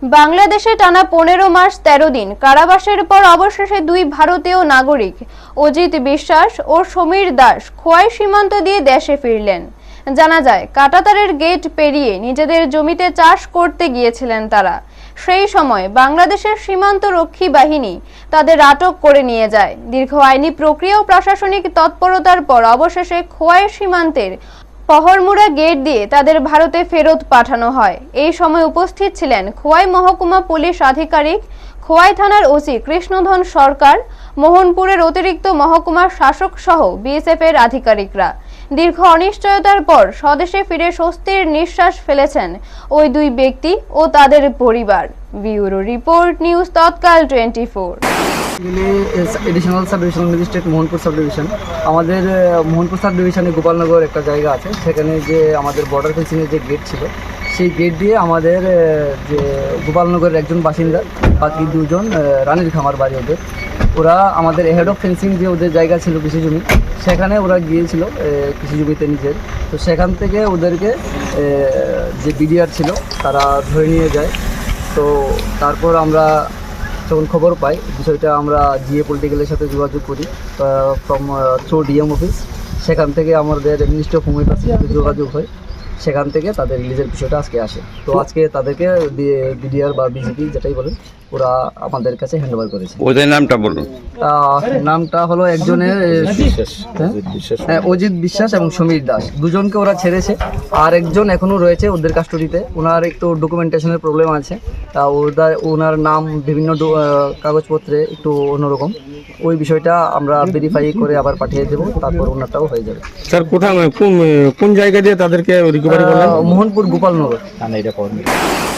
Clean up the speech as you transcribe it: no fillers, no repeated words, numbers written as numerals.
বাংলাদেশে টানা 15 মাস 13 দিন কারাবাসের পর অবশেষে দুই ভারতীয় নাগরিক অজিত বিশ্বাস ও সমীর দাস খোয়াই সীমান্ত দিয়ে দেশে ফিরলেন। জানা যায়, কাঁটাতারের গেট পেরিয়ে নিজেদের জমিতে চাষ করতে গিয়েছিলেন তারা। সেই সময় বাংলাদেশের সীমান্ত রক্ষী বাহিনী তাদের আটক করে নিয়ে যায়। দীর্ঘ আইনি প্রক্রিয়া ও প্রশাসনিক তৎপরতার পর অবশেষে খোয়াই সীমান্তের পহরমুড়া গেট দিয়ে তাদের ভারতে ফেরত পাঠানো হয়। এই সময় উপস্থিত ছিলেন খোয়াই মহকুমা পুলিশ আধিকারিক, খোয়াই থানার ওসি কৃষ্ণধন সরকার, মোহনপুরের অতিরিক্ত মহকুমা শাসক সহ বিএসএফ এর আধিকারিকরা। দীর্ঘ অনিশ্চয়তার পর স্বদেশে ফিরে স্বস্তির নিঃশ্বাস ফেলেছেন ওই দুই ব্যক্তি ও তাদের পরিবার। ব্যুরো রিপোর্ট, নিউজ তৎকাল 24। Additional sub divisional magistrate Mohanpur sub division. আমাদের মোহনপুর সাব ডিভিশনে গোপালনগর একটা জায়গা আছে, সেখানে যে আমাদের বর্ডার ফেন্সিংয়ের যে গেট ছিল, সেই গেট দিয়ে আমাদের যে গোপালনগরের একজন বাসিন্দা, বাকি দুজন রানীর খামার বাড়ি ওদের, ওরা আমাদের হেড অফ ফেন্সিং যে ওদের জায়গা ছিল কৃষি জমি, সেখানে ওরা গিয়েছিল কৃষি জমিতে নিজের। তো সেখান থেকে ওদেরকে যে বিডিআর ছিল তারা ধরে নিয়ে যায়। তো তারপর আমরা যখন খবর পাই বিষয়টা, আমরা জিএ পলিটিক্যালের সাথে যোগাযোগ করি ফ্রম থ্রু ডিএম অফিস। সেখান থেকে আমাদের মিনিস্ট্রি অফ হোম অ্যাফেয়ার্সের সাথে যোগাযোগ হয়, সেখান থেকে তাদের রিলিজের বিষয়টা আজকে আসে। তো আজকে তাদেরকে বিডিআর বা বিজেপি যেটাই বলেন, ওরা আমাদের কাছে হ্যান্ড ওভার করেছে। ওদের নামটা বলুন। নামটা হলো একজনের অজিত বিশ্বাস এবং সমীর দাস, দুজনকে ওরা ছেড়েছে। আর একজন এখনও রয়েছে ওদের কাস্টডিতে। ওনার একটু ডকুমেন্টেশনের প্রবলেম আছে, তা ওনার নাম বিভিন্ন কাগজপত্রে একটু অন্যরকম। ওই বিষয়টা আমরা ভেরিফাই করে আবার পাঠিয়ে দেবো, তারপর ওনারটাও হয়ে যাবে। স্যার, কোথায় কোন জায়গা দিয়ে তাদেরকে রিকভারি করলেন? মোহনপুর গোপালনগর।